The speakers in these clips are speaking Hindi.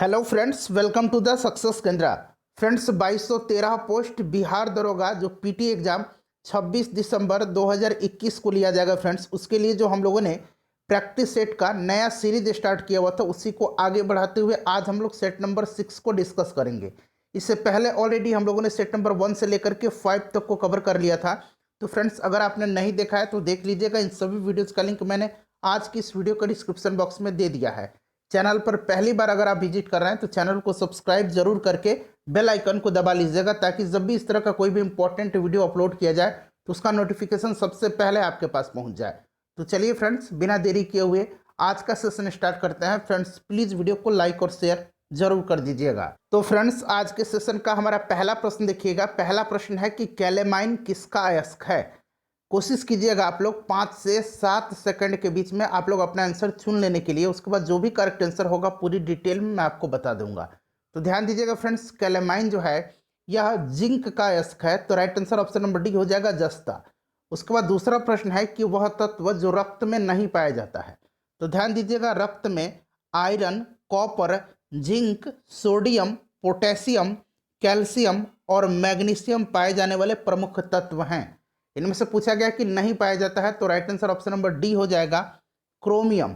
Hello friends, welcome to the success Kendra. Friends, 2213 post Bihar दरोगा जो पीटी एग्जाम 26 दिसंबर 2021 को लिया जाएगा। फ्रेंड्स, उसके लिए जो हम लोगों ने प्रैक्टिस सेट का नया सीरीज स्टार्ट किया हुआ था, उसी को आगे बढ़ाते हुए आज हम लोग सेट नंबर 6 को डिस्कस करेंगे। इससे पहले ऑलरेडी हम लोगों ने सेट नंबर 1 से लेकर के 5 तक को कवर कर लिया था। तो फ्रेंड्स, अगर आपने नहीं देखा है तो देख लीजिएगा। इन सभी वीडियोज़ का लिंक मैंने आज की इस वीडियो का डिस्क्रिप्शन बॉक्स में दे दिया है। चैनल पर पहली बार अगर आप विजिट कर रहे हैं तो चैनल को सब्सक्राइब जरूर करके बेल आइकन को दबा लीजिएगा, ताकि जब भी इस तरह का कोई भी इंपॉर्टेंट वीडियो अपलोड किया जाए तो उसका नोटिफिकेशन सबसे पहले आपके पास पहुंच जाए। तो चलिए फ्रेंड्स, बिना देरी किए हुए आज का सेशन स्टार्ट करते हैं। फ्रेंड्स, प्लीज़ वीडियो को लाइक और शेयर जरूर कर दीजिएगा। तो फ्रेंड्स, आज के सेशन का हमारा पहला प्रश्न देखिएगा। पहला प्रश्न है कि कैलेमाइन किसका अयस्क है। कोशिश कीजिएगा आप लोग 5 से 7 सेकंड के बीच में आप लोग अपना आंसर चुन लेने के लिए। उसके बाद जो भी करेक्ट आंसर होगा पूरी डिटेल में मैं आपको बता दूंगा। तो ध्यान दीजिएगा फ्रेंड्स, कैलेमाइन जो है यह जिंक का अयस्क है। तो right answer option number D हो जाएगा, जस्ता। उसके बाद दूसरा प्रश्न है कि वह तत्व जो रक्त में नहीं पाया जाता है। तो ध्यान दीजिएगा, रक्त में iron, copper, zinc, sodium, potassium, calcium और मैग्नीशियम पाए जाने वाले प्रमुख तत्व हैं। इनमें से पूछा गया कि नहीं पाया जाता है, तो right answer option number D हो जाएगा, क्रोमियम।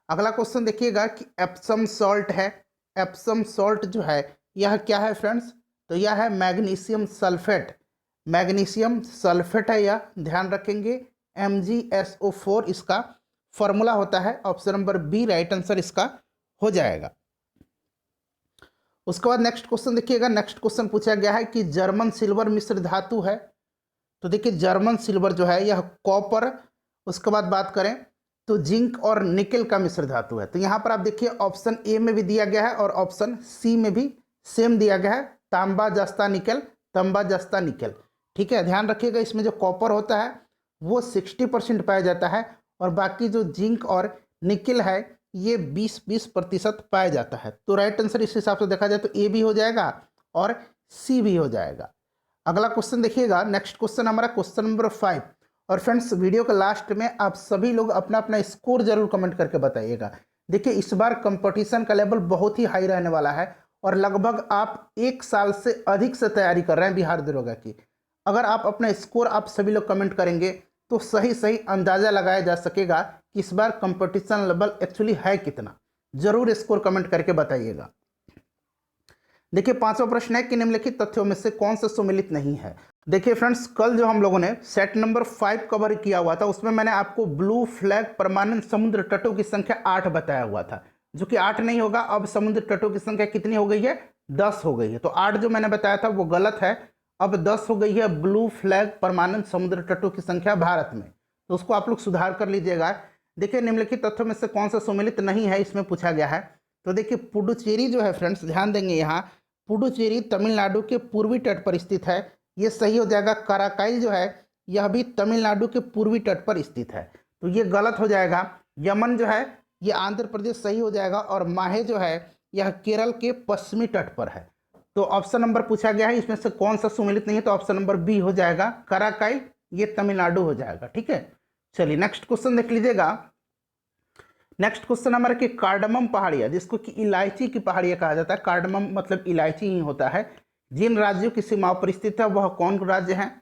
अगला क्वेश्चन देखिएगा कि एप्सम सॉल्ट है। एप्सम सॉल्ट जो है यह क्या है फ्रेंड्स, तो यह है मैग्नीशियम सल्फेट। मैग्नीशियम सल्फेट है यह, ध्यान रखेंगे। MgSO4 इसका फॉर्मूला होता है। Option number B right answer इसका हो जाएगा। उसके बाद नेक्स्ट क्वेश्चन देखिएगा। नेक्स्ट क्वेश्चन पूछा गया है कि जर्मन सिल्वर मिश्र धातु है। तो देखिए, जर्मन सिल्वर जो है यह कॉपर, उसके बाद बात करें तो जिंक और निकेल का मिश्र धातु है। तो यहाँ पर आप देखिए ऑप्शन ए में भी दिया गया है और ऑप्शन सी में भी सेम दिया गया है, तांबा जस्ता निकेल, तांबा जस्ता निकेल। ठीक है, ध्यान रखिएगा, इसमें जो कॉपर होता है वो 60% पाया जाता है और बाकी जो जिंक और निकेल है ये 20% पाया जाता है। तो राइट आंसर इस हिसाब से देखा जाए तो ए भी हो जाएगा और सी भी हो जाएगा। अगला क्वेश्चन देखिएगा। नेक्स्ट क्वेश्चन हमारा क्वेश्चन नंबर 5। और फ्रेंड्स, वीडियो के लास्ट में आप सभी लोग अपना अपना स्कोर जरूर कमेंट करके बताइएगा। देखिए, इस बार कंपटीशन का लेवल बहुत ही हाई रहने वाला है और लगभग आप 1 साल से अधिक से तैयारी कर रहे हैं बिहार दरोगा की। अगर आप अपना स्कोर आप सभी लोग कमेंट करेंगे तो सही सही अंदाज़ा लगाया जा सकेगा कि इस बार कंपटीशन लेवल एक्चुअली है कितना। जरूर स्कोर कमेंट करके बताइएगा। देखिए, 5वां प्रश्न है कि निम्नलिखित तथ्यों में से कौन सा सुमेलित नहीं है। देखिए फ्रेंड्स, कल जो हम लोगों ने सेट नंबर 5 कवर किया हुआ था उसमें मैंने आपको ब्लू फ्लैग परमानेंट समुद्र तटों की संख्या 8 बताया हुआ था, जो कि 8 नहीं होगा। अब समुद्र तटों की संख्या कितनी हो गई है, 10 हो गई है। तो 8 जो मैंने बताया था वो गलत है, अब 10 हो गई है ब्लू फ्लैग परमानेंट समुद्र तटों की संख्या भारत में। तो उसको आप लोग सुधार कर लीजिएगा। देखिए, निम्नलिखित तथ्यों में से कौन सा सुमेलित नहीं है इसमें पूछा गया है। तो देखिए, पुडुचेरी जो है फ्रेंड्स, ध्यान देंगे, यहाँ पुडुचेरी तमिलनाडु के पूर्वी तट पर स्थित है, ये सही हो जाएगा। कराकाइल जो है यह भी तमिलनाडु के पूर्वी तट पर स्थित है, तो ये गलत हो जाएगा। यमन जो है ये आंध्र प्रदेश सही हो जाएगा और माहे जो है यह केरल के पश्चिमी तट पर है। तो ऑप्शन नंबर पूछा गया है इसमें से कौन सा सुमेलित नहीं है, तो ऑप्शन नंबर बी हो जाएगा, कराकाइल, ये तमिलनाडु हो जाएगा। ठीक है, चलिए नेक्स्ट क्वेश्चन देख लीजिएगा। नेक्स्ट क्वेश्चन हमारा कि कार्डमम पहाड़ियाँ, जिसको कि इलायची की पहाड़ियाँ कहा जाता है, कार्डमम मतलब इलायची ही होता है, जिन राज्यों की सीमाओं पर स्थित है वह कौन राज्य हैं।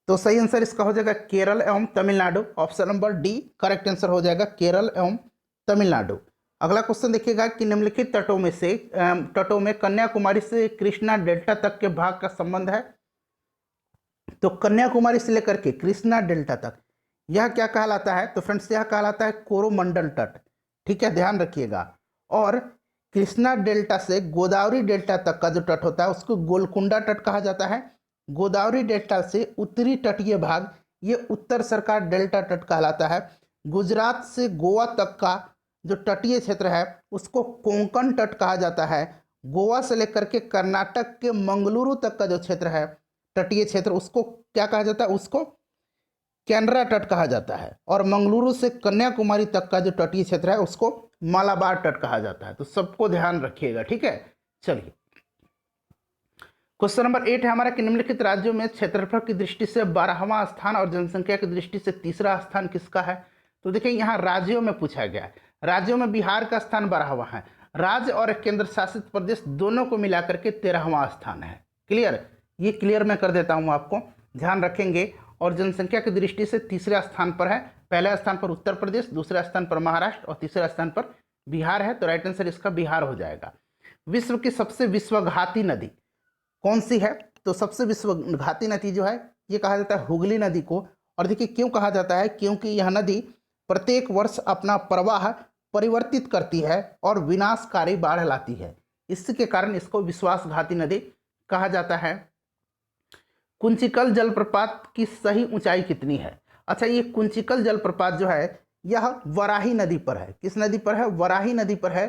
तो सही आंसर इसका हो जाएगा केरल एवं Tamil Nadu. Option number D correct answer हो जाएगा, केरल एवं तमिलनाडु। अगला क्वेश्चन देखिएगा कि निम्नलिखित तटों में कन्याकुमारी से कृष्णा डेल्टा तक के भाग का संबंध है। तो कन्याकुमारी से लेकर के कृष्णा डेल्टा तक यह क्या कहलाता है, तो फ्रेंड्स यह कहलाता है कोरोमंडल तट। ठीक है, ध्यान रखिएगा। और कृष्णा डेल्टा से गोदावरी डेल्टा तक का जो तट होता है उसको गोलकुंडा तट कहा जाता है। गोदावरी डेल्टा से उत्तरी तटीय भाग ये उत्तर सरकार डेल्टा तट कहलाता है। गुजरात से गोवा तक का जो तटीय क्षेत्र है उसको कोंकण तट कहा जाता है। गोवा से लेकर के कर्नाटक के मंगलुरु तक का जो क्षेत्र है तटीय क्षेत्र, उसको क्या कहा जाता है, उसको कैनरा तट कहा जाता है। और मंगलुरु से कन्याकुमारी तक का जो तटीय क्षेत्र है उसको मालाबार तट कहा जाता है। तो सबको ध्यान रखिएगा। ठीक है, चलिए क्वेश्चन नंबर 8 है हमारा कि निम्नलिखित राज्यों में क्षेत्रफल की दृष्टि से 12वां स्थान और जनसंख्या की दृष्टि से तीसरा स्थान किसका है। तो देखिए, यहाँ राज्यों में पूछा गया है। राज्यों में बिहार का स्थान 12वां है, राज्य और केंद्र शासित प्रदेश दोनों को मिलाकर के 13वां स्थान है। क्लियर, ये क्लियर मैं कर देता हूँ आपको, ध्यान रखेंगे। और जनसंख्या की दृष्टि से तीसरे स्थान पर है, पहले स्थान पर उत्तर प्रदेश, दूसरे स्थान पर महाराष्ट्र और तीसरे स्थान पर बिहार है। तो राइट आंसर इसका बिहार हो जाएगा। विश्व की सबसे विश्वघाती नदी कौन सी है? तो सबसे विश्वघाती नदी जो है ये कहा जाता है हुगली नदी को। और देखिए क्यों कहा जाता है, क्योंकि यह नदी प्रत्येक वर्ष अपना प्रवाह परिवर्तित करती है और विनाशकारी बाढ़ लाती है। इसके कारण इसको विश्वासघाती नदी कहा जाता है। कुंचिकल जलप्रपात की सही ऊंचाई कितनी है? अच्छा, ये कुंचिकल जलप्रपात जो है यह वराही नदी पर है। किस नदी पर है? वराही नदी पर है,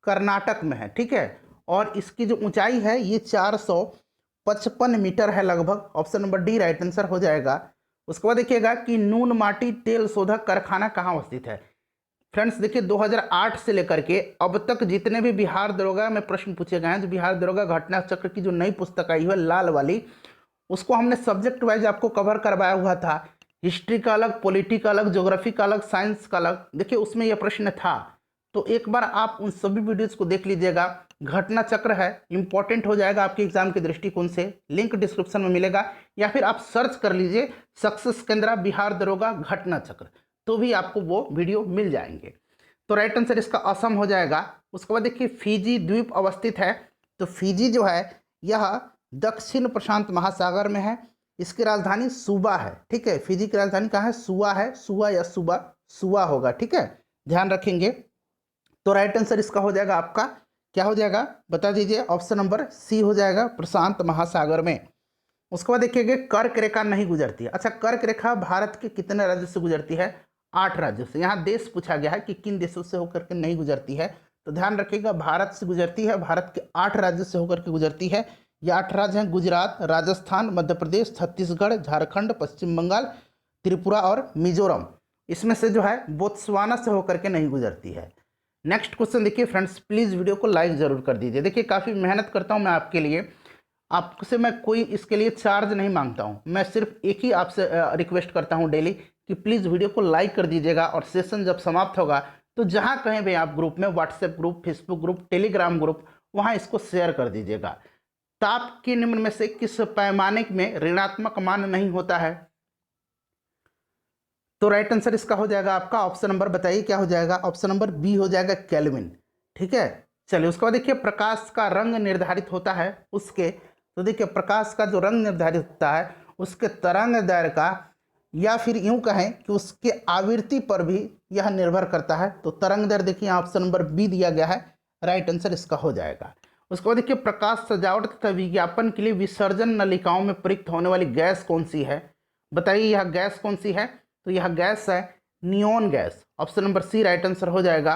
कर्नाटक में है। ठीक है, और इसकी जो ऊंचाई है ये 455 मीटर है लगभग। Option number D right answer हो जाएगा। उसके बाद देखिएगा कि नून माटी तेल शोधक कारखाना कहाँ स्थित है? फ्रेंड्स देखिए 2008 से लेकर के अब तक जितने भी बिहार दरोगा में प्रश्न पूछे गए हैं, जो बिहार दरोगा घटना चक्र की जो नई पुस्तक आई है लाल वाली, उसको हमने सब्जेक्ट वाइज आपको कवर करवाया हुआ था। हिस्ट्री का अलग, पॉलिटी का अलग, ज्योग्राफी का अलग, साइंस का अलग। देखिए उसमें यह प्रश्न था, तो एक बार आप उन सभी वीडियोज को देख लीजिएगा। घटना चक्र है, इंपॉर्टेंट हो जाएगा आपके एग्जाम के दृष्टिकोण से। लिंक डिस्क्रिप्शन में मिलेगा, या फिर आप सर्च कर लीजिए सक्सेस केंद्रा बिहार दरोगा घटना चक्र, तो भी आपको वो वीडियो मिल जाएंगे। तो राइट आंसर इसका असम हो जाएगा। उसके बाद देखिए फिजी द्वीप अवस्थित है। तो फिजी जो है यह दक्षिण प्रशांत महासागर में है। इसकी राजधानी सुबा है। ठीक है, फिजी की राजधानी कहाँ है? सुआ है। सुआ या सुबा, सुआ होगा। ठीक है, ध्यान रखेंगे। तो राइट आंसर इसका हो जाएगा आपका, क्या हो जाएगा बता दीजिए? ऑप्शन नंबर सी हो जाएगा, प्रशांत महासागर में। उसके बाद देखिएगा कर्क रेखा नहीं गुजरती है। अच्छा, कर्क रेखा भारत के कितने राज्यों से गुजरती है? 8 राज्यों से। यहाँ देश पूछा गया है कि किन देशों से होकर के नहीं गुजरती है, तो ध्यान रखिएगा भारत से गुजरती है। भारत के 8 राज्यों से होकर के गुजरती है। ये 8 राज्य हैं: गुजरात, राजस्थान, मध्य प्रदेश, छत्तीसगढ़, झारखंड, पश्चिम बंगाल, त्रिपुरा और मिजोरम। इसमें से जो है बोत्सवाना से होकर के नहीं गुजरती है। नेक्स्ट क्वेश्चन देखिए फ्रेंड्स, प्लीज़ वीडियो को लाइक ज़रूर कर दीजिए। देखिए काफ़ी मेहनत करता हूँ मैं आपके लिए, आपसे मैं कोई इसके लिए चार्ज नहीं मांगता हूँ। मैं सिर्फ एक ही आपसे रिक्वेस्ट करता हूँ डेली कि प्लीज़ वीडियो को लाइक कर दीजिएगा। और सेशन जब समाप्त होगा तो जहाँ कहीं भी आप ग्रुप में, WhatsApp group, Facebook group, Telegram group, वहाँ इसको शेयर कर दीजिएगा। ताप के निम्न में से किस पैमाने में ऋणात्मक मान नहीं होता है? तो राइट आंसर इसका हो जाएगा आपका, ऑप्शन नंबर बताइए क्या हो जाएगा? ऑप्शन नंबर बी हो जाएगा, केल्विन। ठीक है, चलिए उसके बाद देखिए प्रकाश का रंग निर्धारित होता है उसके। तो देखिए प्रकाश का जो रंग निर्धारित होता है उसके तरंग दैर्घ्य का, या फिर यूं कहें कि उसके आवृत्ति पर भी यह निर्भर करता है। तो तरंग दैर्घ्य देखिए ऑप्शन नंबर बी दिया गया है, राइट आंसर इसका हो जाएगा। उसके बाद देखिए प्रकाश सजावट तथा विज्ञापन के लिए विसर्जन नलिकाओं में प्रयुक्त होने वाली गैस कौन सी है? बताइए यह गैस कौन सी है? तो यह गैस है neon gas. Option number C right answer हो जाएगा।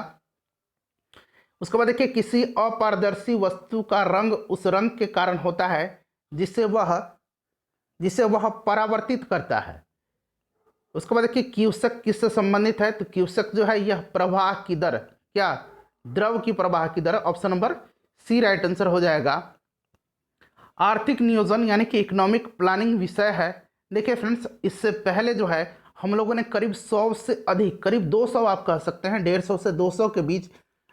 उसके बाद देखिए किसी अपारदर्शी वस्तु का रंग उस रंग के कारण होता है जिसे वह परावर्तित करता है। उसके बाद देखिए क्यूसेक किससे संबंधित है? तो क्यूसेक जो है यह प्रवाह की दर, क्या? द्रव की प्रवाह की दर। Option number C right answer हो जाएगा। आर्थिक नियोजन यानी कि इकोनॉमिक प्लानिंग विषय है। देखिए फ्रेंड्स इससे पहले जो है हम लोगों ने करीब 100 से अधिक, करीब 200 आप कह सकते हैं, 150 से 200 के बीच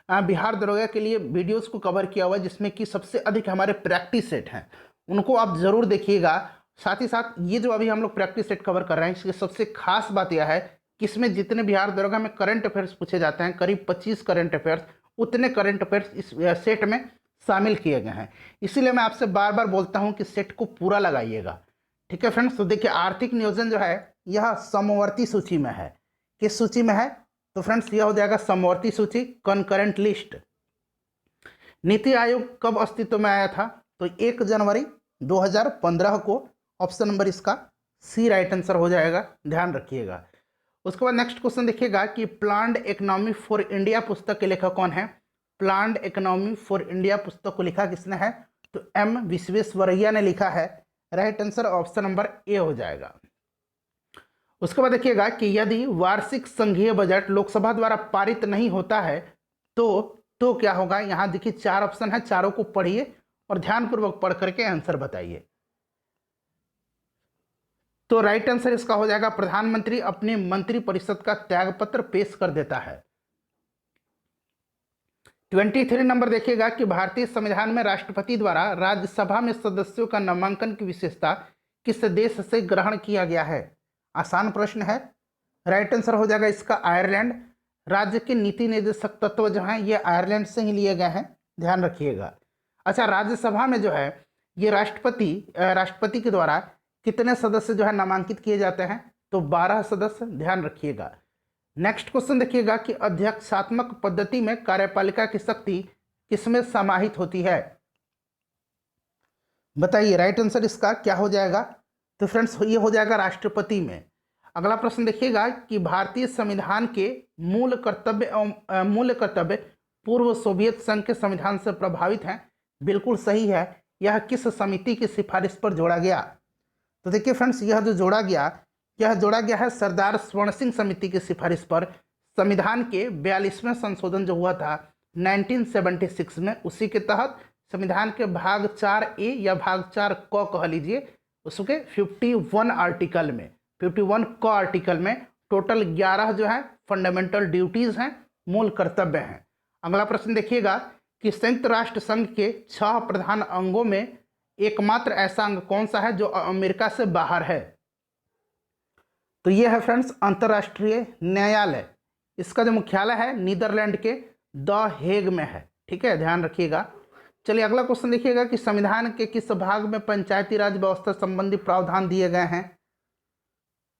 बिहार दरोगा के लिए वीडियोस को कवर किया हुआ है, जिसमें कि सबसे अधिक हमारे प्रैक्टिस सेट हैं, उनको आप ज़रूर देखिएगा। साथ ही साथ ये जो अभी हम लोग प्रैक्टिस सेट कवर कर रहे हैं, इसकी सबसे खास बात यह है कि इसमें जितने बिहार दरोगा में करंट अफेयर्स पूछे जाते हैं, करीब 25 करंट अफेयर्स, उतने करंट अफेयर्स इस सेट में शामिल किए गए हैं। इसीलिए मैं आपसे बार बार बोलता हूँ कि सेट को पूरा लगाइएगा। ठीक है फ्रेंड्स, तो देखिए आर्थिक नियोजन जो है यह समवर्ती सूची में है। किस सूची में है? तो फ्रेंड्स यह हो जाएगा समवर्ती सूची, कनकरेंट लिस्ट। नीति आयोग कब अस्तित्व में आया था? तो 1 जनवरी 2015 को। ऑप्शन नंबर इसका सी राइट आंसर हो जाएगा, ध्यान रखिएगा। उसके बाद नेक्स्ट क्वेश्चन देखिएगा कि प्लान्ड इकोनॉमी फॉर इंडिया पुस्तक के लेखक कौन है? प्लान्ड इकोनॉमी फॉर इंडिया पुस्तक को लिखा किसने है? तो एम विश्वेश्वरैया ने लिखा है, right answer option number A हो जाएगा। उसके बाद देखिएगा कि यदि वार्षिक संघीय बजट लोकसभा द्वारा पारित नहीं होता है तो क्या होगा? यहाँ देखिए 4 ऑप्शन है, चारों को पढ़िए और ध्यानपूर्वक पढ़ करके आंसर बताइए। तो राइट आंसर इसका हो जाएगा प्रधानमंत्री अपने मंत्रिपरिषद का त्यागपत्र पेश कर देता है। 23 नंबर देखिएगा कि भारतीय संविधान में राष्ट्रपति द्वारा राज्यसभा में सदस्यों का नामांकन की विशेषता किस देश से ग्रहण किया गया है? आसान प्रश्न है। राइट आंसर हो जाएगा इसका आयरलैंड। राज्य के नीति निर्देशक तत्व जो हैं ये आयरलैंड से ही लिए गए हैं, ध्यान रखिएगा। अच्छा, राज्यसभा में जो है ये राष्ट्रपति के द्वारा कितने सदस्य जो है नामांकित किए जाते हैं? तो 12 सदस्य, ध्यान रखिएगा। नेक्स्ट क्वेश्चन देखिएगा कि अध्यक्षात्मक पद्धति में कार्यपालिका की शक्ति किसमें समाहित होती है? बताइए राइट आंसर इसका क्या हो जाएगा? तो फ्रेंड्स ये हो जाएगा राष्ट्रपति में। अगला प्रश्न देखिएगा कि भारतीय संविधान के मूल कर्तव्य पूर्व सोवियत संघ के संविधान से प्रभावित हैं। बिल्कुल सही है। यह किस समिति की सिफारिश पर जोड़ा गया? तो देखिए फ्रेंड्स, यह जोड़ा गया है सरदार स्वर्ण सिंह समिति की सिफारिश पर। संविधान के 42वें संशोधन जो हुआ था 1976 में, उसी के तहत संविधान के भाग 4A या भाग 4 क कह लीजिए, उसके 51 आर्टिकल में टोटल 11 जो है फंडामेंटल ड्यूटीज हैं, मूल कर्तव्य हैं। अगला प्रश्न देखिएगा कि संयुक्त राष्ट्र संघ के 6 प्रधान अंगों में एकमात्र ऐसा अंग कौन सा है जो अमेरिका से बाहर है? तो यह है फ्रेंड्स अंतर्राष्ट्रीय न्यायालय। इसका जो मुख्यालय है नीदरलैंड के द हेग में है। ठीक है, ध्यान रखिएगा। चलिए अगला क्वेश्चन देखिएगा कि संविधान के किस भाग में पंचायती राज व्यवस्था संबंधी प्रावधान दिए गए हैं?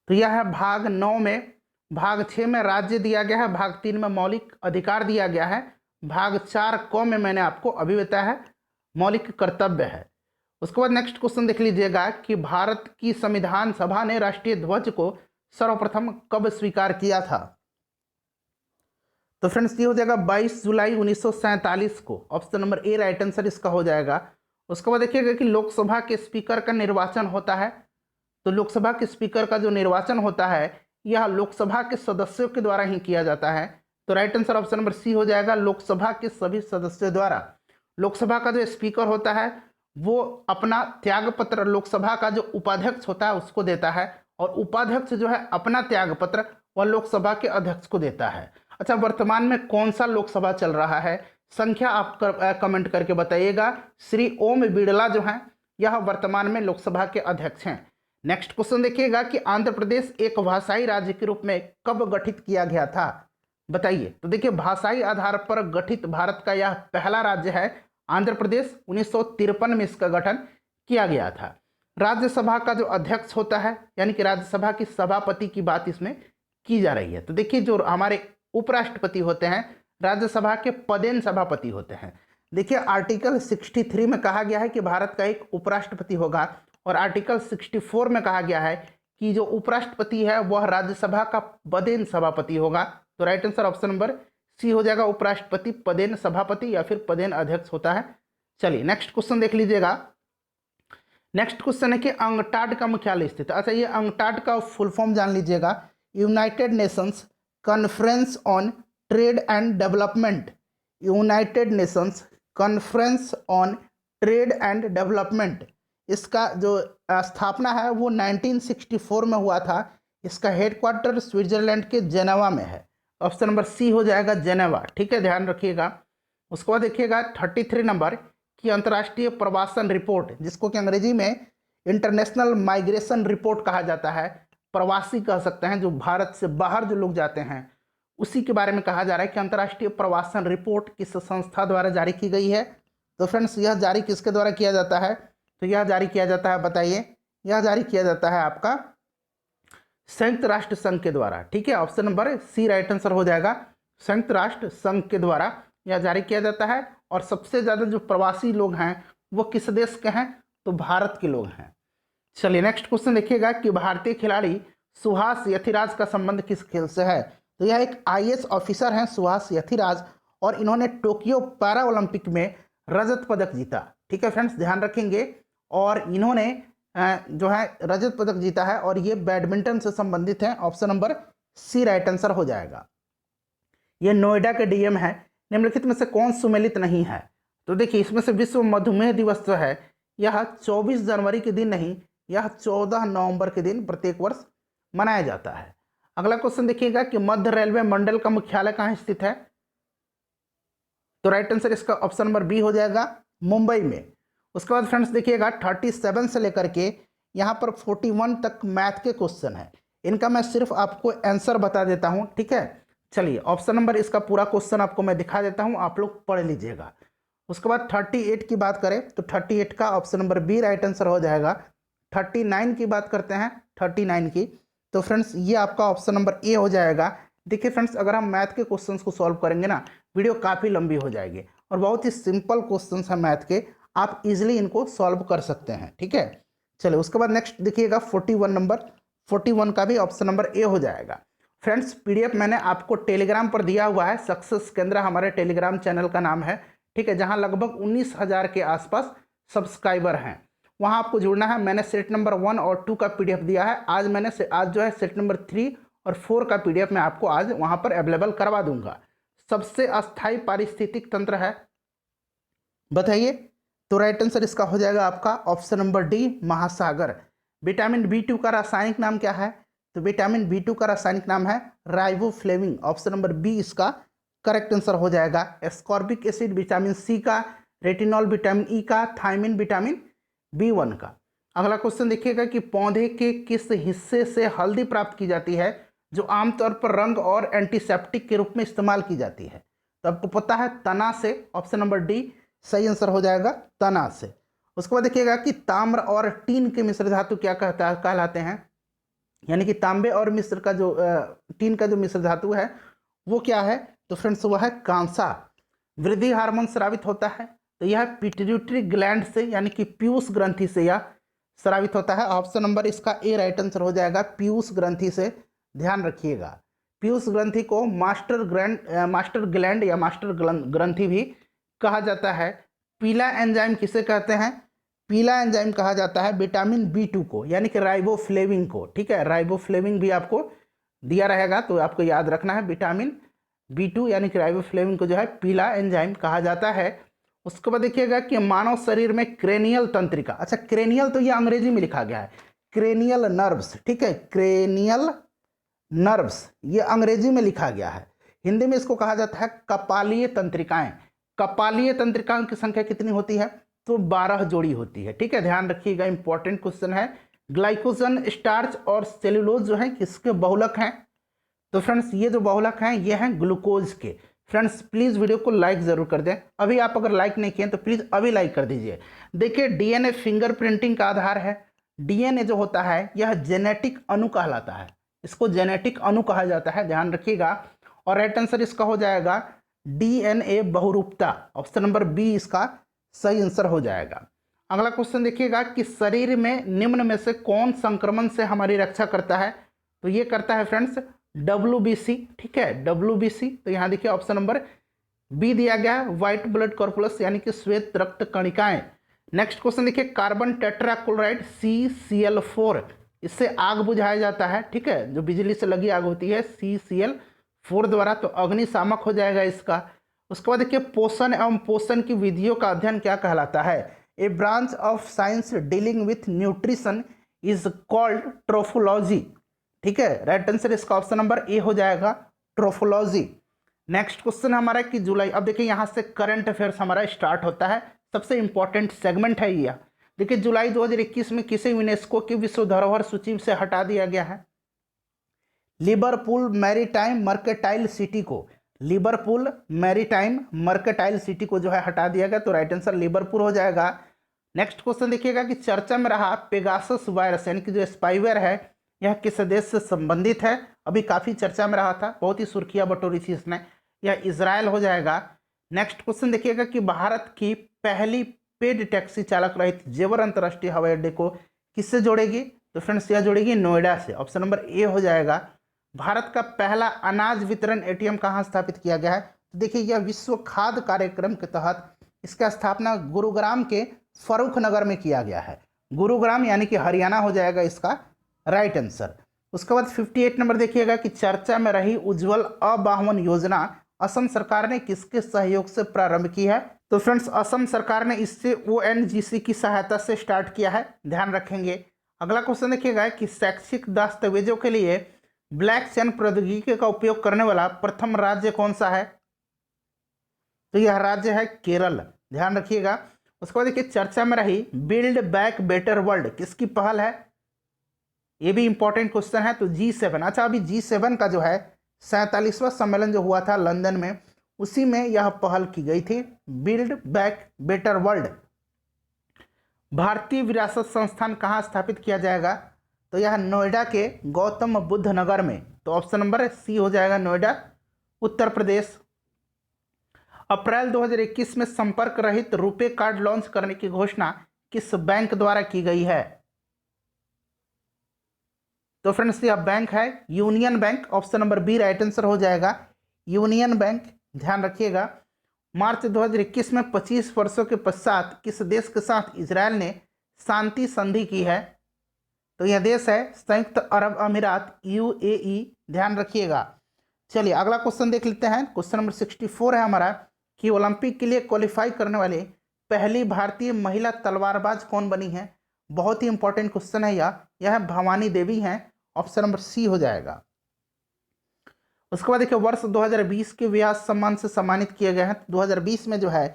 तो यह है भाग 9 में। भाग 6 में राज्य दिया गया है, भाग 3 में मौलिक अधिकार दिया गया है, भाग 4 क में मैंने आपको अभी बताया है मौलिक कर्तव्य है। उसके बाद नेक्स्ट क्वेश्चन देख लीजिएगा कि भारत की संविधान सभा ने राष्ट्रीय ध्वज को सर्वप्रथम कब स्वीकार किया था? तो फ्रेंड्स ये हो जाएगा 22 जुलाई 1947 को। ऑप्शन नंबर ए राइट आंसर इसका हो जाएगा। उसके बाद देखिएगा कि लोकसभा के स्पीकर का निर्वाचन होता है। तो लोकसभा के स्पीकर का जो निर्वाचन होता है यह लोकसभा के सदस्यों के द्वारा ही किया जाता है। तो right answer option number C हो जाएगा, लोकसभा के सभी सदस्यों द्वारा। लोकसभा का जो स्पीकर होता है वो अपना त्यागपत्र लोकसभा का जो उपाध्यक्ष होता है उसको देता है, और उपाध्यक्ष जो है अपना त्यागपत्र वह लोकसभा के अध्यक्ष को देता है। अच्छा, वर्तमान में कौन सा लोकसभा चल रहा है? संख्या आप कमेंट करके बताइएगा। श्री ओम बिड़ला जो हैं यह वर्तमान में लोकसभा के अध्यक्ष हैं। नेक्स्ट क्वेश्चन देखिएगा कि आंध्र प्रदेश एक भाषाई राज्य के रूप में कब गठित किया गया था? बताइए। तो देखिए भाषाई आधार पर गठित भारत का यह पहला राज्य है आंध्र प्रदेश। 1953 में इसका गठन किया गया था। राज्यसभा का जो अध्यक्ष होता है यानी कि राज्यसभा की सभापति की बात इसमें की जा रही है। तो देखिए जो हमारे उपराष्ट्रपति होते हैं राज्यसभा के पदेन सभापति होते हैं। देखिए आर्टिकल 63 में कहा गया है कि भारत का एक उपराष्ट्रपति होगा, और आर्टिकल 64 में कहा गया है कि जो उपराष्ट्रपति है वह राज्यसभा का पदेन सभापति होगा। तो right answer option number C हो जाएगा, उपराष्ट्रपति पदेन सभापति या फिर पदेन अध्यक्ष होता है। चलिए नेक्स्ट क्वेश्चन देख लीजिएगा। नेक्स्ट क्वेश्चन है कि अंगटाड का मुख्यालय स्थित। अच्छा, ये अंगटाड का फुल फॉर्म जान लीजिएगा, United Nations conference on trade and development. United Nations conference on trade and development, इसका जो स्थापना है वो 1964 में हुआ था। इसका हेडक्वार्टर स्विट्जरलैंड के जेनेवा में है। ऑप्शन नंबर सी हो जाएगा, जेनेवा। ठीक है, ध्यान रखिएगा। उसके बाद देखिएगा 33 नंबर की अंतर्राष्ट्रीय प्रवासन रिपोर्ट, जिसको कि अंग्रेजी में इंटरनेशनल माइग्रेशन रिपोर्ट कहा जाता है, प्रवासी कह सकते हैं, जो भारत से बाहर जो लोग जाते हैं उसी के बारे में कहा जा रहा है कि अंतर्राष्ट्रीय प्रवासन रिपोर्ट किस संस्था द्वारा जारी की गई है। तो फ्रेंड्स यह जारी किसके द्वारा किया जाता है? तो यह जारी किया जाता है, बताइए, यह जारी किया जाता है आपका संयुक्त राष्ट्र संघ के द्वारा। ठीक है, option number C right answer हो जाएगा, संयुक्त राष्ट्र संघ के द्वारा यह जारी किया जाता है। और सबसे ज़्यादा जो प्रवासी लोग हैं वो किस देश के हैं? तो भारत के लोग हैं। चलिए नेक्स्ट क्वेश्चन देखिएगा कि भारतीय खिलाड़ी सुहास यथिराज का संबंध किस खेल से है? तो यह एक IAS ऑफिसर हैं सुहास यथिराज, और इन्होंने टोक्यो पैरा ओलंपिक में रजत पदक जीता। ठीक है फ्रेंड्स, ध्यान रखेंगे। और इन्होंने जो है रजत पदक जीता है, और ये बैडमिंटन से संबंधित हैं। Option number C right answer हो जाएगा। ये नोएडा के DM है। निम्नलिखित में से कौन सुमेलित नहीं है? तो देखिए इसमें से विश्व मधुमेह दिवस जो है यह 24 जनवरी के दिन नहीं, यह 14 नवंबर के दिन प्रत्येक वर्ष मनाया जाता है। अगला क्वेश्चन देखिएगा कि मध्य रेलवे मंडल का मुख्यालय कहाँ स्थित है? तो राइट आंसर इसका ऑप्शन नंबर बी हो जाएगा, मुंबई में। उसके बाद फ्रेंड्स देखिएगा 37 से लेकर के यहाँ पर 41 तक मैथ के क्वेश्चन है। इनका मैं सिर्फ आपको आंसर बता देता हूँ, ठीक है। चलिए ऑप्शन नंबर इसका पूरा क्वेश्चन आपको मैं दिखा देता हूँ, आप लोग पढ़ लीजिएगा। उसके बाद 38 की बात करें तो 38 का option number B right answer हो जाएगा। 39 की बात करते हैं, 39 की, तो फ्रेंड्स ये आपका ऑप्शन नंबर ए हो जाएगा। देखिए फ्रेंड्स, अगर हम मैथ के क्वेश्चंस को सॉल्व करेंगे ना, वीडियो काफ़ी लंबी हो जाएगी, और बहुत ही सिंपल क्वेश्चंस हैं मैथ के, आप इजीली इनको सॉल्व कर सकते हैं, ठीक है। चलिए उसके बाद नेक्स्ट देखिएगा 41 नंबर, 41 का भी ऑप्शन नंबर ए हो जाएगा। फ्रेंड्स पीडीएफ मैंने आपको टेलीग्राम पर दिया हुआ है, सक्सेस केंद्र हमारे टेलीग्राम चैनल का नाम है, ठीक है, जहां लगभग 19,000 के आसपास सब्सक्राइबर हैं। वहां आपको जुड़ना है। मैंने सेट नंबर 1 और 2 का पीडीएफ दिया है, आज जो है सेट नंबर 3 और 4 का पीडीएफ मैं आपको आज वहां पर अवेलेबल करवा दूंगा। सबसे अस्थायी पारिस्थितिक तंत्र है, बताइए। तो राइट आंसर इसका हो जाएगा आपका ऑप्शन नंबर डी, महासागर। विटामिन B2 का रासायनिक नाम क्या है? तो विटामिन B2 का रासायनिक नाम है राइबोफ्लेविन। ऑप्शन नंबर बी इसका करेक्ट आंसर हो जाएगा। एस्कॉर्बिक एसिड विटामिन सी का, रेटिनॉल विटामिन ई का, थायमिन विटामिन B1 का। अगला क्वेश्चन देखिएगा कि पौधे के किस हिस्से से हल्दी प्राप्त की जाती है जो आमतौर पर रंग और एंटीसेप्टिक के रूप में इस्तेमाल की जाती है? तो आपको पता है तना से, ऑप्शन नंबर डी सही आंसर हो जाएगा, तना से। उसके बाद देखिएगा कि ताम्र और टीन के मिश्र धातु क्या कहलाते हैं, यानी कि तांबे और मिश्र का जो टीन का जो मिश्र धातु है वो क्या है? तो फ्रेंड्स वह है कांसा। वृद्धि हार्मोन स्रावित होता है, तो यह पिट्यूटरी ग्लैंड से यानी कि पीयूष ग्रंथि से यह स्रावित होता है। ऑप्शन नंबर इसका ए राइट आंसर हो जाएगा, पीयूष ग्रंथि से। ध्यान रखिएगा, पीयूष ग्रंथि को मास्टर ग्लैंड या मास्टर ग्रंथि भी कहा जाता है। पीला एंजाइम किसे कहते हैं? पीला एंजाइम कहा जाता है विटामिन B2 को, यानी कि राइबोफ्लेविन को, ठीक है। राइबोफ्लेविन भी आपको दिया रहेगा, तो आपको याद रखना है विटामिन B2 यानी कि राइबोफ्लेविन को जो है पीला एंजाइम कहा जाता है। उसके बाद देखिएगा कि मानव शरीर में क्रेनियल तंत्रिका, अच्छा क्रेनियल तो ये अंग्रेजी में लिखा गया है, क्रेनियल नर्व्स, ठीक है, क्रेनियल नर्व्स ये अंग्रेजी में लिखा गया है। हिंदी में इसको कहा जाता है कपालीय तंत्रिकाएं। कपालीय तंत्रिकाओं की संख्या कितनी होती है? तो 12 जोड़ी होती है, ठीक है। ध्यान रखिएगा, इंपॉर्टेंट क्वेश्चन है। ग्लाइकोजन, स्टार्च और सेल्यूलोज जो है किसके बहुलक हैं? तो फ्रेंड्स ये जो बहुलक हैं ये हैं ग्लूकोज के। फ्रेंड्स प्लीज़ वीडियो को लाइक ज़रूर कर दें, अभी आप अगर लाइक नहीं किए तो प्लीज़ अभी लाइक कर दीजिए। देखिए डीएनए फिंगरप्रिंटिंग का आधार है। डीएनए जो होता है यह जेनेटिक अणु कहलाता है, इसको जेनेटिक अणु कहा जाता है, ध्यान रखिएगा। और राइट आंसर इसका हो जाएगा डीएनए बहुरूपता। ऑप्शन नंबर बी इसका सही आंसर हो जाएगा। अगला क्वेश्चन देखिएगा कि शरीर में निम्न में से कौन संक्रमण से हमारी रक्षा करता है? तो ये करता है फ्रेंड्स WBC, ठीक है, WBC। तो यहाँ देखिए ऑप्शन नंबर बी दिया गया है, व्हाइट ब्लड कॉर्पुलस यानी कि श्वेत रक्त कणिकाएं। नेक्स्ट क्वेश्चन देखिए कार्बन टेट्राक्लोराइड CCl4, इससे आग बुझाया जाता है, ठीक है, जो बिजली से लगी आग होती है CCl4 द्वारा, तो अग्निशामक हो जाएगा इसका। उसके बाद देखिए पोषण एवं पोषण की विधियों का अध्ययन क्या कहलाता है? A branch of science dealing with nutrition is called trophology, ठीक है। राइट आंसर इसका ऑप्शन नंबर ए हो जाएगा, ट्रोफोलॉजी। नेक्स्ट क्वेश्चन हमारा कि जुलाई, अब देखिए यहाँ से करंट अफेयर्स हमारा स्टार्ट होता है, सबसे इंपॉर्टेंट सेगमेंट है यह। देखिए जुलाई 2021 में किसे यूनेस्को की विश्व धरोहर सूची से हटा दिया गया है? लिवरपूल मैरीटाइम मर्केटाइल सिटी को, लिवरपूल मैरीटाइम मर्केटाइल सिटी को जो है हटा दिया गया, तो राइट आंसर लिवरपूल हो जाएगा। नेक्स्ट क्वेश्चन देखिएगा कि चर्चा में रहा पेगासस वायरस यानी कि जो स्पाईवेयर है यह किस देश से संबंधित है? अभी काफ़ी चर्चा में रहा था, बहुत ही सुर्खियां बटोरी थी इसने, यह इजराइल हो जाएगा। नेक्स्ट क्वेश्चन देखिएगा कि भारत की पहली पेड टैक्सी चालक रहित जेवर अंतर्राष्ट्रीय हवाई अड्डे को किससे जोड़ेगी? तो फ्रेंड्स यह जोड़ेगी नोएडा से। ऑप्शन नंबर ए हो जाएगा। भारत का पहला अनाज वितरण ATM कहाँ स्थापित किया गया है? तो देखिए यह विश्व खाद्य कार्यक्रम के तहत इसका स्थापना गुरुग्राम के फरूख नगर में किया गया है। गुरुग्राम यानी कि हरियाणा हो जाएगा इसका राइट आंसर। उसके बाद 58 नंबर देखिएगा कि चर्चा में रही उज्ज्वल अबाहवन योजना असम सरकार ने किसके सहयोग से प्रारंभ की है? तो फ्रेंड्स असम सरकार ने इससे ONGC की सहायता से स्टार्ट किया है, ध्यान रखेंगे। अगला क्वेश्चन देखिएगा कि शैक्षिक दस्तावेजों के लिए ब्लैक चैन प्रौद्योगिकी का उपयोग करने वाला प्रथम राज्य कौन सा है? तो यह राज्य है केरल, ध्यान रखिएगा। उसके बाद देखिए चर्चा में रही बिल्ड बैक बेटर वर्ल्ड किसकी पहल है, ये भी इंपॉर्टेंट क्वेश्चन है। तो G7, अच्छा अभी G7 का जो है 47वां सम्मेलन जो हुआ था लंदन में, उसी में यह पहल की गई थी, बिल्ड बैक बेटर वर्ल्ड। भारतीय विरासत संस्थान कहाँ स्थापित किया जाएगा, तो यह नोएडा के गौतम बुद्ध नगर में। तो ऑप्शन नंबर सी हो जाएगा, नोएडा, उत्तर प्रदेश। अप्रैल 2021 में संपर्क रहित रुपे कार्ड लॉन्च करने की घोषणा किस बैंक द्वारा की गई है, तो फ्रेंड्स यह बैंक है union bank, option number B right answer हो जाएगा, यूनियन बैंक, ध्यान रखिएगा। मार्च 2021 में 25 वर्षों के पश्चात किस देश के साथ इजरायल ने शांति संधि की है, तो यह देश है संयुक्त अरब अमीरात, UAE, ध्यान रखिएगा। चलिए अगला क्वेश्चन देख लेते हैं। क्वेश्चन नंबर 64 है हमारा कि ओलंपिक के लिए क्वालिफाई करने वाले पहली भारतीय महिला तलवारबाज कौन बनी है। बहुत ही इंपॉर्टेंट क्वेश्चन है यह भवानी देवी हैं, ऑप्शन नंबर सी हो जाएगा। उसके बाद देखिए वर्ष 2020 के व्यास सम्मान से सम्मानित किए गए हैं। 2020 में जो है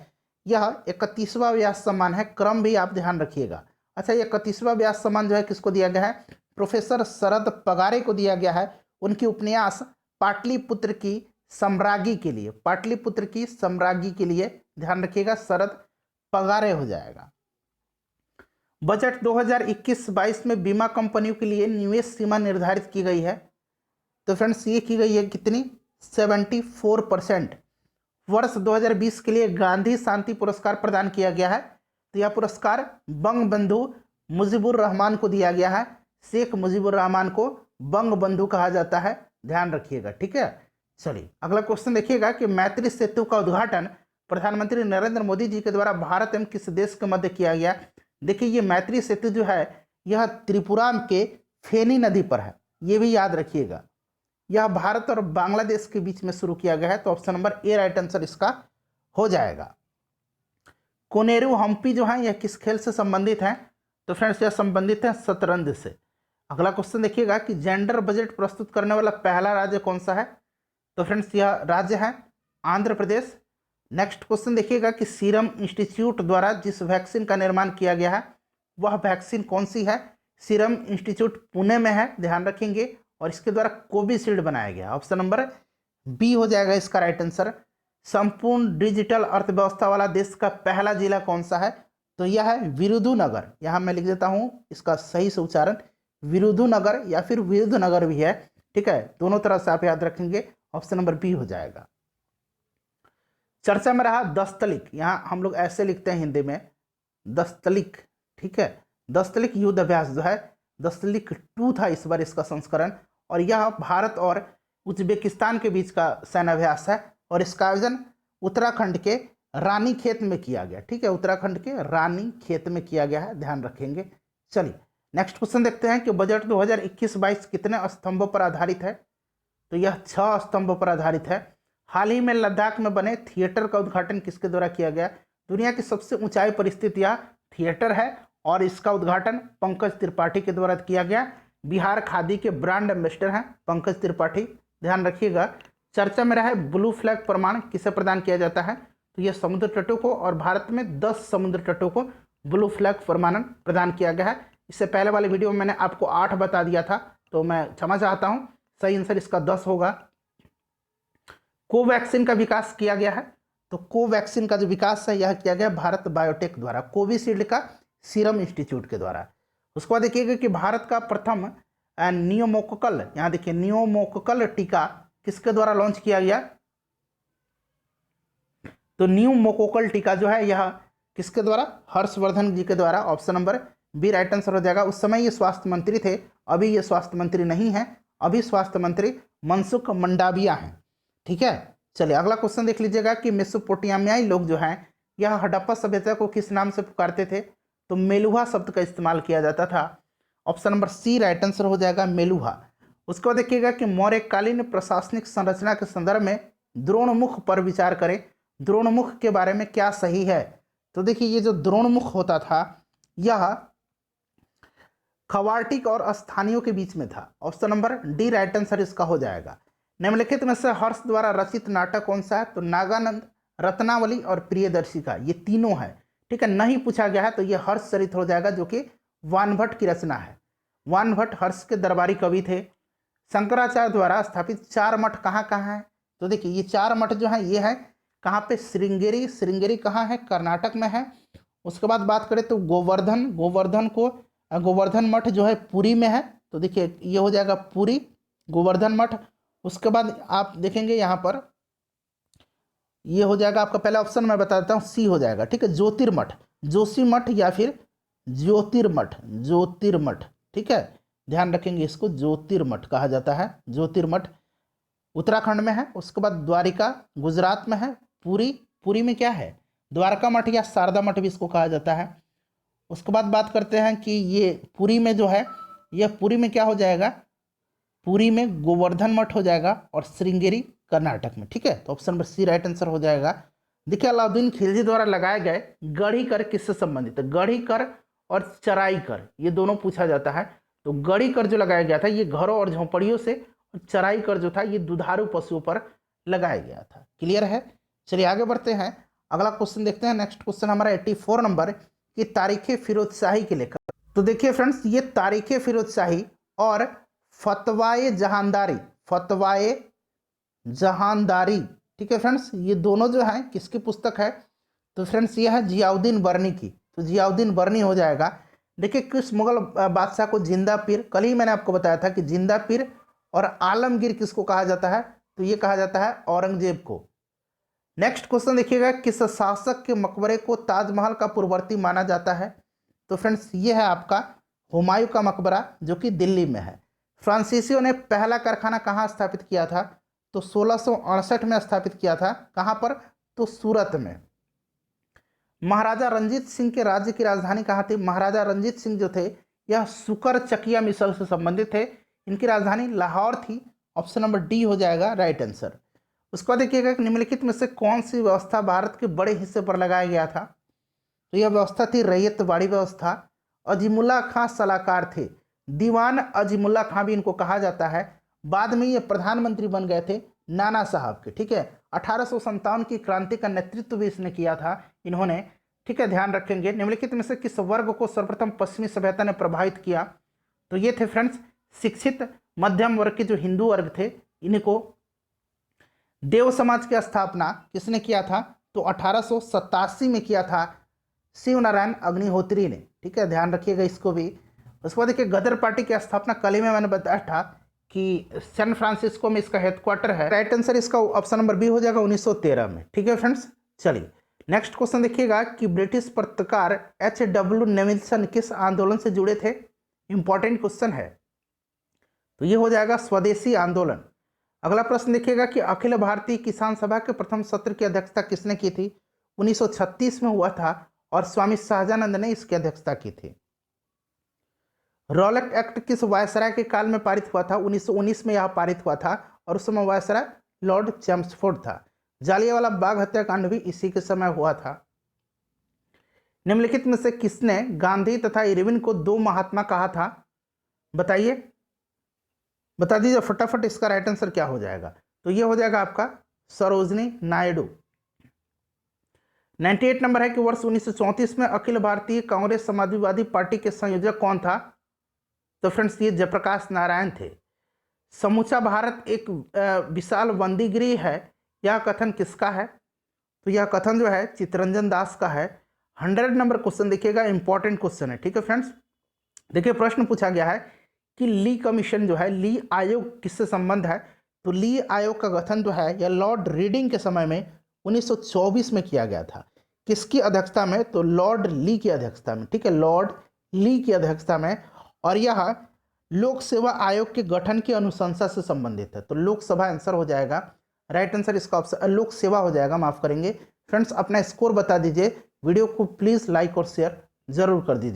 यह 31वां व्यास सम्मान है, क्रम भी आप ध्यान रखिएगा। अच्छा ये 31वां व्यास सम्मान जो है किसको दिया गया है, प्रोफेसर शरद पगारे को दिया गया है, उनकी उपन्यास पाटलिपुत्र की सम्राज्ञी के लिए, पाटलिपुत्र की सम्राज्ञी के लिए, ध्यान रखिएगा, शरद पगारे हो जाएगा। बजट 2021-22 में बीमा कंपनियों के लिए निवेश सीमा निर्धारित की गई है, तो फ्रेंड्स ये की गई है कितनी, 74%। वर्ष 2020 के लिए गांधी शांति पुरस्कार प्रदान किया गया है, तो यह पुरस्कार बंगबंधु मुजीबुर रहमान को दिया गया है। शेख मुजीबुर रहमान को बंगबंधु कहा जाता है, ध्यान रखिएगा, ठीक है। चलिए अगला क्वेश्चन देखिएगा कि मैत्री सेतु का उद्घाटन प्रधानमंत्री नरेंद्र मोदी जी के द्वारा भारत एवं किस देश के मध्य किया गया। देखिए ये मैत्री सेतु जो है यह त्रिपुरा के फेनी नदी पर है, ये भी याद रखिएगा। यह भारत और बांग्लादेश के बीच में शुरू किया गया है, तो ऑप्शन नंबर ए राइट आंसर इसका हो जाएगा। कोनेरू हम्पी जो है यह किस खेल से संबंधित है, तो फ्रेंड्स यह संबंधित है शतरंज से। अगला क्वेश्चन देखिएगा कि जेंडर बजट प्रस्तुत करने वाला पहला राज्य कौन सा है, तो फ्रेंड्स यह राज्य है आंध्र प्रदेश। नेक्स्ट क्वेश्चन देखिएगा कि सीरम इंस्टीट्यूट द्वारा जिस वैक्सीन का निर्माण किया गया है वह वैक्सीन कौन सी है। सीरम इंस्टीट्यूट पुणे में है, ध्यान रखेंगे, और इसके द्वारा कोविशील्ड बनाया गया, ऑप्शन नंबर बी हो जाएगा इसका राइट आंसर। संपूर्ण डिजिटल अर्थव्यवस्था वाला देश का पहला जिला कौन सा है, तो यह है विरुधुनगर। यहाँ मैं लिख देता हूँ इसका सही से उच्चारण, विरुधुनगर या फिर विरुधुनगर भी है, ठीक है, दोनों तरह से आप याद रखेंगे, ऑप्शन नंबर बी हो जाएगा। चर्चा में रहा दस्तलिक, यहाँ हम लोग ऐसे लिखते हैं हिंदी में दस्तलिक, ठीक है, दस्तलिक युद्ध अभ्यास जो है दस्तलिक 2 था इस बार इसका संस्करण, और यह भारत और उज्बेकिस्तान के बीच का सैन्य अभ्यास है, और इसका आयोजन उत्तराखंड के रानी खेत में किया गया, ठीक है, उत्तराखंड के रानी खेत में किया गया है, ध्यान रखेंगे। चलिए नेक्स्ट क्वेश्चन देखते हैं कि बजट 2021-22 कितने स्तंभों पर आधारित है, तो यह 6 स्तंभों पर आधारित है। हाल ही में लद्दाख में बने थिएटर का उद्घाटन किसके द्वारा किया गया, दुनिया की सबसे ऊंचाई पर स्थित यह थिएटर है, और इसका उद्घाटन पंकज त्रिपाठी के द्वारा किया गया। बिहार खादी के ब्रांड एम्बेसडर हैं पंकज त्रिपाठी, ध्यान रखिएगा। चर्चा में रहा है ब्लू फ्लैग प्रमाण किसे प्रदान किया जाता है, तो यह समुद्र तटों को, और भारत में 10 समुद्र तटों को ब्लू फ्लैग प्रमाणन प्रदान किया गया है। इससे पहले वाले वीडियो में मैंने आपको 8 बता दिया था, तो मैं क्षमा चाहता हूँ, सही आंसर इसका 10 होगा। कोवैक्सीन का विकास किया गया है, तो कोवैक्सीन का जो विकास है यह किया गया भारत बायोटेक द्वारा, कोविशील्ड का सीरम इंस्टीट्यूट के द्वारा। उसके बाद देखिएगा कि भारत का प्रथम नियोमोकोकल, यहाँ देखिए नियोमोकोकल टीका किसके द्वारा लॉन्च किया गया, तो नियोमोकोकल टीका जो है यह किसके द्वारा, हर्षवर्धन जी के द्वारा, option number B right answer हो जाएगा। उस समय ये स्वास्थ्य मंत्री थे, अभी ये स्वास्थ्य मंत्री नहीं है, अभी स्वास्थ्य मंत्री मनसुख मंडाविया हैं, ठीक है। चलिए अगला क्वेश्चन देख लीजिएगा कि मेसोपोटामियाई लोग जो हैं यह हड़प्पा सभ्यता को किस नाम से पुकारते थे, तो मेलुहा शब्द का इस्तेमाल किया जाता था, option number C right answer हो जाएगा, मेलुहा। उसके बाद देखिएगा कि मौर्यकालीन प्रशासनिक संरचना के संदर्भ में द्रोणमुख पर विचार करें, द्रोणमुख के बारे में क्या सही है, तो देखिए ये जो द्रोणमुख होता था यह खवाटिक और स्थानियों के बीच में था, option number D right answer इसका हो जाएगा। निम्नलिखित में से हर्ष द्वारा रचित नाटक कौन सा है, तो नागानंद रत्नावली और प्रियदर्शी का, ये तीनों है। ठीक है, नहीं पूछा गया है तो ये हर्ष चरित्र हो जाएगा, जो कि वानभट्ट की रचना है। वानभट्ट हर्ष के दरबारी कवि थे। शंकराचार्य द्वारा स्थापित 4 मठ कहाँ कहाँ है? तो देखिए ये 4 मठ जो है ये है कहाँ पे? श्रृंगेरी। श्रृंगेरी कहाँ है? कर्नाटक में है। उसके बाद बात करें तो गोवर्धन मठ जो है पुरी में है। तो देखिए ये हो जाएगा पुरी, गोवर्धन मठ। उसके बाद आप देखेंगे यहाँ पर ये हो जाएगा आपका पहला ऑप्शन, मैं बता देता हूँ, सी हो जाएगा। ठीक है, ज्योतिर्मठ, जोशीमठ या फिर ज्योतिर्मठ। ठीक है, ध्यान रखेंगे इसको, ज्योतिर्मठ कहा जाता है। ज्योतिर्मठ उत्तराखंड में है। उसके बाद द्वारिका गुजरात में है। पुरी में क्या है? द्वारका मठ या शारदा मठ भी इसको कहा जाता है। उसके बाद बात करते हैं कि ये पुरी में जो है, यह पुरी में क्या हो जाएगा? पुरी में गोवर्धन मठ हो जाएगा और श्रृंगेरी कर्नाटक में। ठीक है, तो option number C right answer हो जाएगा। देखिए अलाउद्दीन खिलजी द्वारा लगाए गए गढ़ी कर किससे संबंधित है? गढ़ी कर और चराई कर, ये दोनों पूछा जाता है। तो गढ़ी कर जो लगाया गया था ये घरों और झोंपड़ियों से, और चराई कर जो था ये दुधारू पशुओं पर लगाया गया था। क्लियर है? चलिए आगे बढ़ते हैं, अगला क्वेश्चन देखते हैं। नेक्स्ट क्वेश्चन हमारा 84 नंबर की तारीख फिरोज शाही के लेकर। तो देखिए फ्रेंड्स, ये तारीख फिरोज शाही और फतवाए जहानदारी, ठीक है फ्रेंड्स, ये दोनों जो है किसकी पुस्तक है? तो फ्रेंड्स ये है जियाउद्दीन बर्नी की। तो जियाउद्दीन बर्नी हो जाएगा। देखिए किस मुगल बादशाह को जिंदा पीर, कल ही मैंने आपको बताया था कि जिंदा पीर और आलमगीर किसको कहा जाता है? तो ये कहा जाता है औरंगजेब को। नेक्स्ट क्वेश्चन देखिएगा, किस शासक के मकबरे को ताजमहल का पूर्ववर्ती माना जाता है? तो फ्रेंड्स ये है आपका हुमायूं का मकबरा, जो कि दिल्ली में है। फ्रांसीसियों ने पहला कारखाना कहाँ स्थापित किया था? तो 1668 में स्थापित किया था। कहाँ पर? तो सूरत में। महाराजा रंजीत सिंह के राज्य की राजधानी कहाँ थी? महाराजा रंजीत सिंह जो थे यह सुकर चकिया मिसल से संबंधित थे। इनकी राजधानी लाहौर थी। ऑप्शन नंबर डी हो जाएगा राइट आंसर। उसके बाद देखिएगा निम्नलिखित में से कौन सी व्यवस्था भारत के बड़े हिस्से पर लगाया गया था? तो यह व्यवस्था थी रैयतवाड़ी व्यवस्था। अजीमुल्ला खां सलाहकार थे। दीवान अजीमुल्ला खां भी इनको कहा जाता है। बाद में ये प्रधानमंत्री बन गए थे नाना साहब के। ठीक है, 1857 की क्रांति का नेतृत्व भी इसने किया था इन्होंने। ठीक है, ध्यान रखेंगे निम्नलिखित में से किस वर्ग को सर्वप्रथम पश्चिमी सभ्यता ने प्रभावित किया? तो ये थे फ्रेंड्स शिक्षित मध्यम वर्ग के जो हिंदू वर्ग थे, इनको। देव समाज की स्थापना किसने किया था? तो 1887 में किया था शिव नारायण अग्निहोत्री ने। ठीक है, ध्यान रखिएगा इसको भी। उसके बाद देखिए गदर पार्टी की स्थापना कल ही में मैंने बताया था कि सैन फ्रांसिस्को में इसका हेडक्वार्टर है। राइट आंसर इसका ऑप्शन नंबर बी हो जाएगा 1913 में। ठीक है फ्रेंड्स, चलिए नेक्स्ट क्वेश्चन देखिएगा कि ब्रिटिश पत्रकार H.W. नेविल्सन किस आंदोलन से जुड़े थे? इंपॉर्टेंट क्वेश्चन है। तो ये हो जाएगा स्वदेशी आंदोलन। अगला प्रश्न देखिएगा कि अखिल भारतीय किसान सभा के प्रथम सत्र की अध्यक्षता किसने की थी? 1936 में हुआ था और स्वामी शाहजानंद ने इसकी अध्यक्षता की थी। रॉलेट एक्ट किस वायसराय के काल में पारित हुआ था? 1919 में यह पारित हुआ था और उस समय वायसराय लॉर्ड चैम्सफोर्ड था। जालियांवाला बाग हत्याकांड भी इसी के समय हुआ था। निम्नलिखित में से किसने गांधी तथा इरविन को 2 महात्मा कहा था? बताइए, बता दीजिए फटाफट, इसका राइट आंसर क्या हो जाएगा? तो ये हो जाएगा आपका सरोजनी नायडू। 98 नंबर है कि वर्ष 1934 में अखिल भारतीय कांग्रेस समाजवादी पार्टी के संयोजक कौन था? तो फ्रेंड्स ये जयप्रकाश नारायण थे। समूचा भारत एक विशाल बंदीगृह है, यह कथन किसका है? तो यह कथन जो है चित्तरंजन दास का है। 100 नंबर क्वेश्चन देखिएगा, इंपॉर्टेंट क्वेश्चन है। ठीक है फ्रेंड्स, देखिए प्रश्न पूछा गया है कि ली कमीशन जो है, ली आयोग किससे संबंध है? तो ली आयोग का गठन जो है यह लॉर्ड रीडिंग के समय में 1924 में किया गया था। किसकी अध्यक्षता में? तो लॉर्ड ली की अध्यक्षता में। ठीक है, लॉर्ड ली की अध्यक्षता में। और यह लोक सेवा आयोग के गठन की अनुशंसा से संबंधित है। तो लोकसभा आंसर हो जाएगा। राइट आंसर इसका ऑप्शन लोक सेवा हो जाएगा, माफ करेंगे। फ्रेंड्स अपना स्कोर बता दीजिए, वीडियो को प्लीज़ लाइक और शेयर जरूर कर दीजिए।